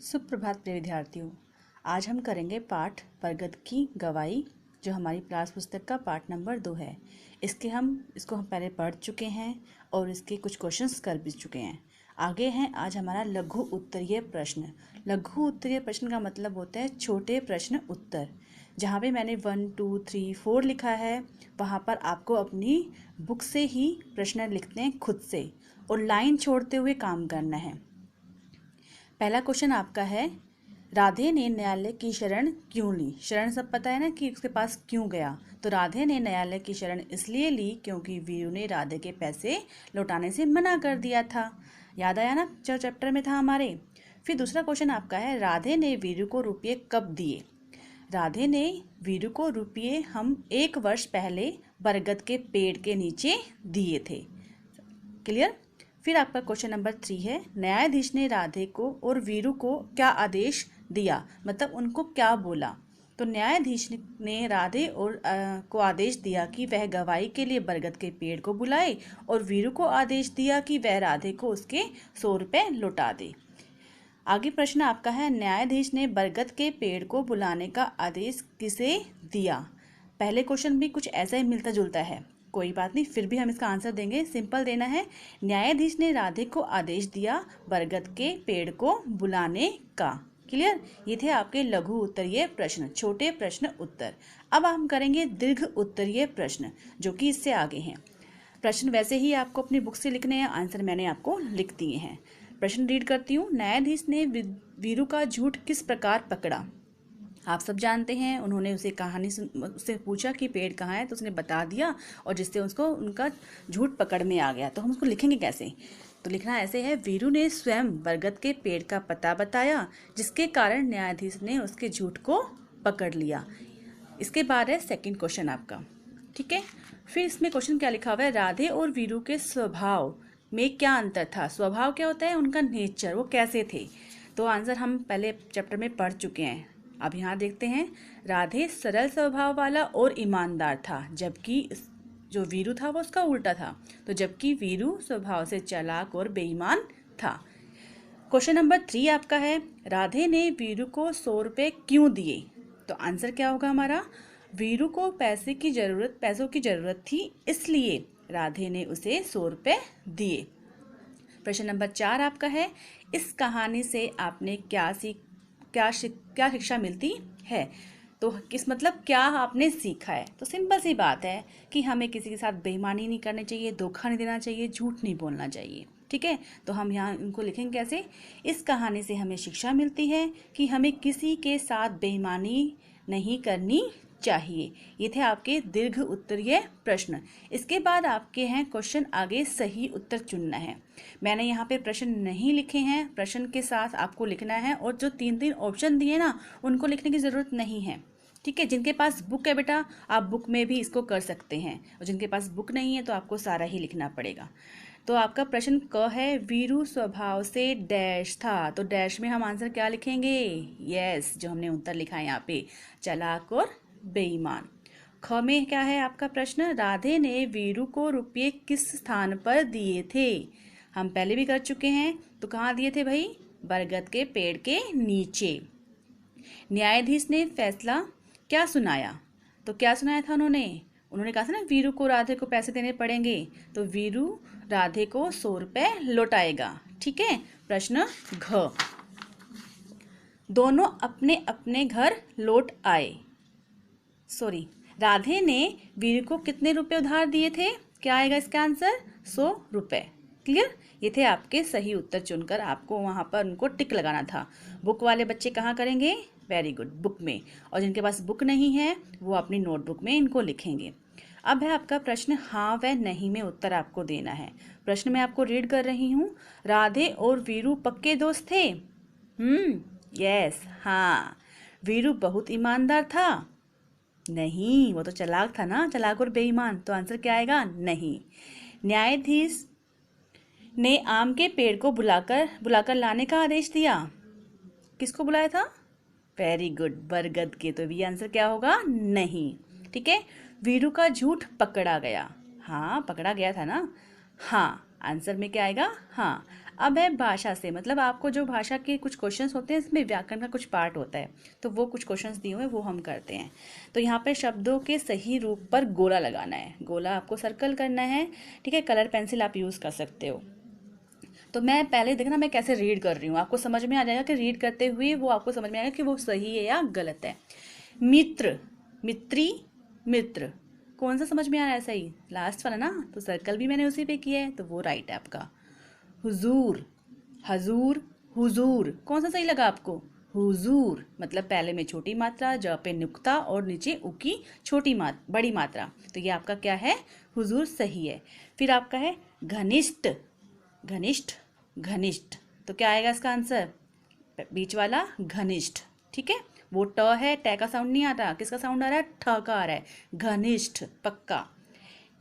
सुप्रभात प्रिय विद्यार्थियों। आज हम करेंगे पाठ बरगद की गवाही, जो हमारी क्लास पुस्तक का पाठ नंबर 2 है। इसको हम पहले पढ़ चुके हैं और इसके कुछ क्वेश्चंस कर भी चुके हैं। आगे हैं आज हमारा लघु उत्तरीय प्रश्न। लघु उत्तरीय प्रश्न का मतलब होता है छोटे प्रश्न उत्तर। जहाँ पे मैंने 1, 2, 3, 4 लिखा है, वहाँ पर आपको अपनी बुक से ही प्रश्न लिखते हैं खुद से और लाइन छोड़ते हुए काम करना है। पहला क्वेश्चन आपका है, राधे ने न्यायालय की शरण क्यों ली। शरण सब पता है ना कि उसके पास क्यों गया। तो राधे ने न्यायालय की शरण इसलिए ली क्योंकि वीरू ने राधे के पैसे लौटाने से मना कर दिया था। याद आया ना, जो चैप्टर में था हमारे। फिर दूसरा क्वेश्चन आपका है, राधे ने वीरू को रुपये कब दिए। राधे ने वीरू को रुपये हम 1 वर्ष पहले बरगद के पेड़ के नीचे दिए थे। क्लियर। फिर आपका क्वेश्चन नंबर 3 है, न्यायाधीश ने राधे को और वीरू को क्या आदेश दिया, मतलब उनको क्या बोला। तो न्यायाधीश ने राधे और को आदेश दिया कि वह गवाही के लिए बरगद के पेड़ को बुलाए और वीरू को आदेश दिया कि वह राधे को उसके 100 रुपये लौटा दे। आगे प्रश्न आपका है, न्यायाधीश ने बरगद के पेड़ को बुलाने का आदेश किसे दिया। पहले क्वेश्चन भी कुछ ऐसा ही मिलता जुलता है, कोई बात नहीं, फिर भी हम इसका आंसर देंगे। सिंपल देना है, न्यायाधीश ने राधे को आदेश दिया बरगद के पेड़ को बुलाने का। क्लियर। ये थे आपके लघु उत्तरीय प्रश्न, छोटे प्रश्न उत्तर। अब हम करेंगे दीर्घ उत्तरीय प्रश्न, जो कि इससे आगे हैं। प्रश्न वैसे ही आपको अपनी बुक से लिखने हैं, आंसर मैंने आपको लिख दिए हैं। प्रश्न रीड करती हूँ। न्यायाधीश ने वीरू का झूठ किस प्रकार पकड़ा। आप सब जानते हैं, उन्होंने उससे पूछा कि पेड़ कहाँ है, तो उसने बता दिया और जिससे उसको उनका झूठ पकड़ में आ गया। तो हम उसको लिखेंगे कैसे। तो लिखना ऐसे है, वीरू ने स्वयं बरगद के पेड़ का पता बताया, जिसके कारण न्यायाधीश ने उसके झूठ को पकड़ लिया। इसके बाद है सेकंड क्वेश्चन आपका। ठीक है। फिर इसमें क्वेश्चन क्या लिखा हुआ है, राधे और वीरू के स्वभाव में क्या अंतर था। स्वभाव क्या होता है, उनका नेचर, वो कैसे थे। तो आंसर हम पहले चैप्टर में पढ़ चुके हैं। अब यहाँ देखते हैं, राधे सरल स्वभाव वाला और ईमानदार था, जबकि जो वीरू था वो उसका उल्टा था। तो जबकि वीरू स्वभाव से चालाक और बेईमान था। क्वेश्चन नंबर 3 आपका है, राधे ने वीरू को 100 रुपये क्यों दिए। तो आंसर क्या होगा हमारा, वीरू को पैसों की जरूरत थी, इसलिए राधे ने उसे 100 रुपये दिए। प्रश्न नंबर 4 आपका है, इस कहानी से आपने क्या शिक्षा मिलती है। तो किस मतलब क्या आपने सीखा है। तो सिंपल सी बात है कि हमें किसी के साथ बेईमानी नहीं करनी चाहिए, धोखा नहीं देना चाहिए, झूठ नहीं बोलना चाहिए। ठीक है। तो हम यहाँ इनको लिखेंगे कैसे, इस कहानी से हमें शिक्षा मिलती है कि हमें किसी के साथ बेईमानी नहीं करनी चाहिए। ये थे आपके दीर्घ उत्तरीय प्रश्न। इसके बाद आपके हैं क्वेश्चन, आगे सही उत्तर चुनना है। मैंने यहाँ पे प्रश्न नहीं लिखे हैं, प्रश्न के साथ आपको लिखना है, और जो 3 ऑप्शन दिए ना, उनको लिखने की ज़रूरत नहीं है। ठीक है। जिनके पास बुक है बेटा, आप बुक में भी इसको कर सकते हैं, और जिनके पास बुक नहीं है तो आपको सारा ही लिखना पड़ेगा। तो आपका प्रश्न क है, वीरू स्वभाव से डैश था। तो डैश में हम आंसर क्या लिखेंगे, यस, जो हमने उत्तर लिखा है यहाँ पे, चालाक और बेईमान। ख में क्या है आपका प्रश्न, राधे ने वीरू को रुपये किस स्थान पर दिए थे। हम पहले भी कर चुके हैं, तो कहाँ दिए थे भाई, बरगद के पेड़ के नीचे। न्यायाधीश ने फैसला क्या सुनाया। तो क्या सुनाया था उन्होंने कहा था ना, वीरू को राधे को पैसे देने पड़ेंगे, तो वीरू राधे को 100 रुपये लौटाएगा। ठीक है। प्रश्न घ, दोनों अपने अपने घर लौट आए। राधे ने वीरू को कितने रुपए उधार दिए थे, क्या आएगा इसका आंसर, 100 रुपये। क्लियर। ये थे आपके सही उत्तर चुनकर आपको वहां पर उनको टिक लगाना था। बुक वाले बच्चे कहाँ करेंगे, वेरी गुड, बुक में, और जिनके पास बुक नहीं है वो अपनी नोटबुक में इनको लिखेंगे। अब है आपका प्रश्न, हाँ व नहीं में उत्तर आपको देना है। प्रश्न मैं आपको रीड कर रही हूँ, राधे और वीरू पक्के दोस्त थे। यस, हाँ। वीरू बहुत ईमानदार था। नहीं, वो तो चालाक था ना, चालाक और बेईमान। तो आंसर क्या आएगा, नहीं। न्यायाधीश ने आम के पेड़ को बुलाकर लाने का आदेश दिया। किसको बुलाया था, वेरी गुड, बरगद के। तो भी आंसर क्या होगा, नहीं। ठीक है। वीरू का झूठ पकड़ा गया। हाँ, पकड़ा गया था ना। हाँ, आंसर में क्या आएगा, हाँ। अब है भाषा से, मतलब आपको जो भाषा के कुछ क्वेश्चंस होते हैं, इसमें व्याकरण का कुछ पार्ट होता है, तो वो कुछ क्वेश्चंस दिए हुए हैं वो हम करते हैं। तो यहाँ पे शब्दों के सही रूप पर गोला लगाना है, गोला आपको सर्कल करना है, ठीक है। कलर पेंसिल आप यूज़ कर सकते हो। तो मैं पहले देखना मैं कैसे रीड कर रही हूँ, आपको समझ में आ जाएगा कि रीड करते हुए वो आपको समझ में आएगा कि वो सही है या गलत है। मित्र, मित्री, मित्र, कौन सा समझ में आ रहा है सही? लास्ट वाला ना, तो सर्कल भी मैंने उसी पे किया है, तो वो राइट है आपका। हुजूर, हजूर, हुजूर, कौन सा सही लगा आपको? हुजूर, मतलब पहले में छोटी मात्रा, ज पे नुक्ता और नीचे उ की बड़ी मात्रा, तो ये आपका क्या है? हुजूर सही है। फिर आपका है घनिष्ठ, घनिष्ठ, घनिष्ठ, तो क्या आएगा इसका आंसर? बीच वाला घनिष्ठ, ठीक है। वो ट है, ट का साउंड नहीं आ रहा, किसका साउंड आ रहा है? ठ का आ रहा है, घनिष्ठ, पक्का।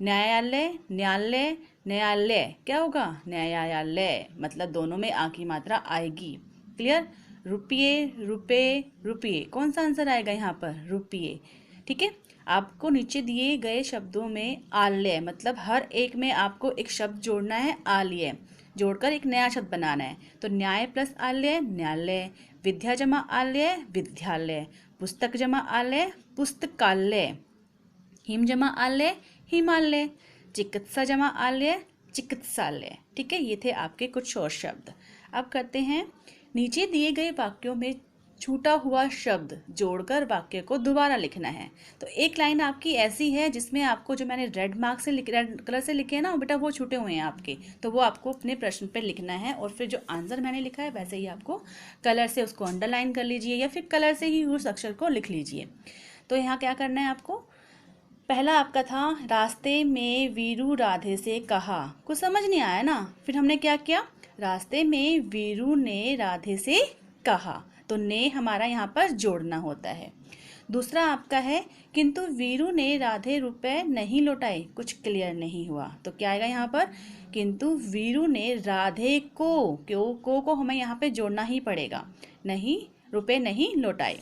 न्यायालय, न्यायालय, न्यायालय, क्या होगा? न्यायालय, मतलब दोनों में आ की मात्रा आएगी, क्लियर। रुपये, रुपए, रुपये, कौन सा आंसर आएगा यहाँ पर? रुपये, ठीक है। आपको नीचे दिए गए शब्दों में आल्य, मतलब हर एक में आपको एक शब्द जोड़ना है, आल्य जोड़कर एक नया शब्द बनाना है। तो न्याय प्लस आल्य, न्यायालय, विद्या जमा आल्य, विद्यालय, पुस्तक जमा आल्य, पुस्तकालय, हिम जमा आल्य, हिमालय, चिकित्सा जमा आल्य, चिकित्सालय, ठीक है। ये थे आपके कुछ और शब्द। अब करते हैं, नीचे दिए गए वाक्यों में छूटा हुआ शब्द जोड़कर वाक्य को दोबारा लिखना है। तो एक लाइन आपकी ऐसी है जिसमें आपको, जो मैंने रेड कलर से लिखे हैं ना बेटा, वो छूटे हुए हैं आपके, तो वो आपको अपने प्रश्न पर लिखना है, और फिर जो आंसर मैंने लिखा है वैसे ही आपको कलर से उसको अंडरलाइन कर लीजिए, या फिर कलर से ही उस अक्षर को लिख लीजिए। तो यहाँ क्या करना है आपको? पहला आपका था, रास्ते में वीरू राधे से कहा, कुछ समझ नहीं आया ना, फिर हमने क्या किया? रास्ते में वीरू ने राधे से कहा, तो ने हमारा यहाँ पर जोड़ना होता है। दूसरा आपका है, किंतु वीरू ने राधे रुपए नहीं लौटाए, कुछ क्लियर नहीं हुआ, तो क्या आएगा यहाँ पर? किंतु वीरू ने राधे को हमें यहाँ पे जोड़ना ही पड़ेगा, नहीं, रुपए नहीं लौटाए।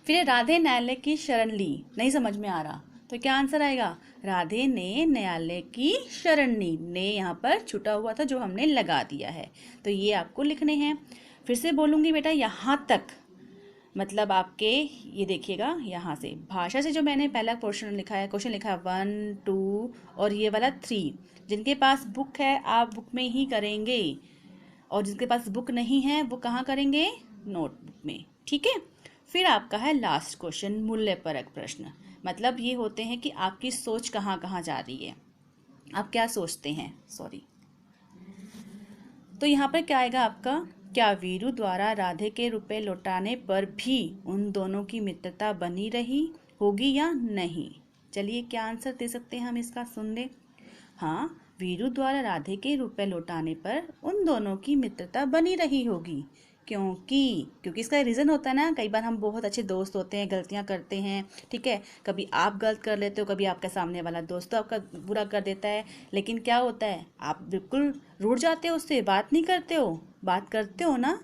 फिर राधे न्यायालय की शरण ली, नहीं समझ में आ रहा, तो क्या आंसर आएगा? राधे ने न्यायालय की शरण ली, ने यहाँ पर छुटा हुआ था जो हमने लगा दिया है, तो ये आपको लिखने हैं। फिर से बोलूँगी बेटा, यहाँ तक, मतलब आपके ये देखिएगा, यहाँ से भाषा से जो मैंने पहला क्वेश्चन लिखा है 1, 2 और ये वाला 3, जिनके पास बुक है आप बुक में ही करेंगे, और जिनके पास बुक नहीं है वो कहाँ करेंगे? नोटबुक में, ठीक है। फिर आपका है लास्ट क्वेश्चन, मूल्यपरक प्रश्न, मतलब ये होते हैं कि आपकी सोच कहाँ कहाँ जा रही है, आप क्या सोचते हैं, सॉरी। तो यहाँ पर क्या आएगा आपका? क्या वीरू द्वारा राधे के रुपए लौटाने पर भी उन दोनों की मित्रता बनी रही होगी या नहीं? चलिए, क्या आंसर दे सकते हैं हम इसका, सुन ले। हाँ, वीरू द्वारा राधे के रुपए लौटाने पर उन दोनों की मित्रता बनी रही होगी, क्योंकि इसका रीज़न होता है ना, कई बार हम बहुत अच्छे दोस्त होते हैं, गलतियां करते हैं, ठीक है, कभी आप गलत कर लेते हो, कभी आपका सामने वाला दोस्त आपका बुरा कर देता है, लेकिन क्या होता है, आप बिल्कुल रूठ जाते हो उससे, बात नहीं करते हो, बात करते हो ना,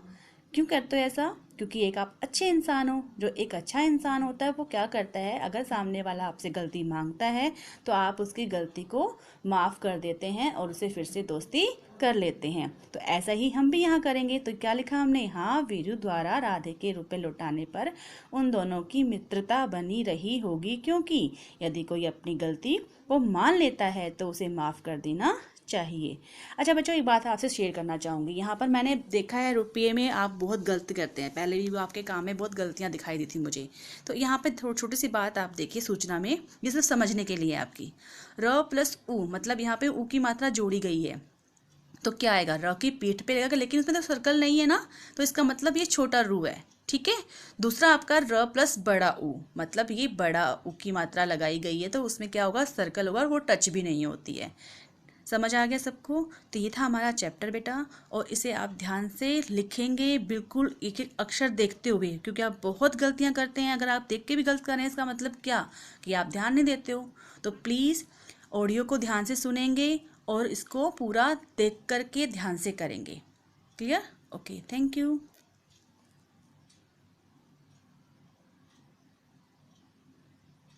क्यों करते हो ऐसा? क्योंकि एक आप अच्छे इंसान हो। जो एक अच्छा इंसान होता है वो क्या करता है, अगर सामने वाला आपसे गलती मांगता है तो आप उसकी गलती को माफ़ कर देते हैं और उसे फिर से दोस्ती कर लेते हैं। तो ऐसा ही हम भी यहाँ करेंगे। तो क्या लिखा हमने? हाँ, वीरू द्वारा राधे के रुपए लौटाने पर उन दोनों की मित्रता बनी रही होगी, क्योंकि यदि कोई अपनी गलती वो मान लेता है तो उसे माफ़ कर देना चाहिए। अच्छा बच्चों, एक बात आपसे शेयर करना चाहूँगी। यहाँ पर मैंने देखा है रुपये में आप बहुत गलती करते हैं, पहले भी वो आपके काम में बहुत गलतियाँ दिखाई दी थी मुझे। तो यहाँ पे छोटी सी बात आप देखिए सूचना में, ये सिर्फ समझने के लिए आपकी। र प्लस उ, मतलब यहाँ पे उ की मात्रा जोड़ी गई है, तो क्या आएगा? र की पीठ पे लगेगा, लेकिन इसमें तो सर्कल नहीं है ना, तो इसका मतलब ये छोटा रू है, ठीक है। दूसरा आपका र प्लस बड़ा उ, मतलब ये बड़ा उ की मात्रा लगाई गई है, तो उसमें क्या होगा? सर्कल होगा, और वो टच भी नहीं होती है। समझ आ गया सबको? तो ये था हमारा चैप्टर बेटा, और इसे आप ध्यान से लिखेंगे, बिल्कुल एक एक अक्षर देखते हुए, क्योंकि आप बहुत गलतियां करते हैं। अगर आप देख के भी गलत कर रहे हैं, इसका मतलब क्या? कि आप ध्यान नहीं देते हो। तो प्लीज़ ऑडियो को ध्यान से सुनेंगे और इसको पूरा देख करके ध्यान से करेंगे। क्लियर? Okay, thank you.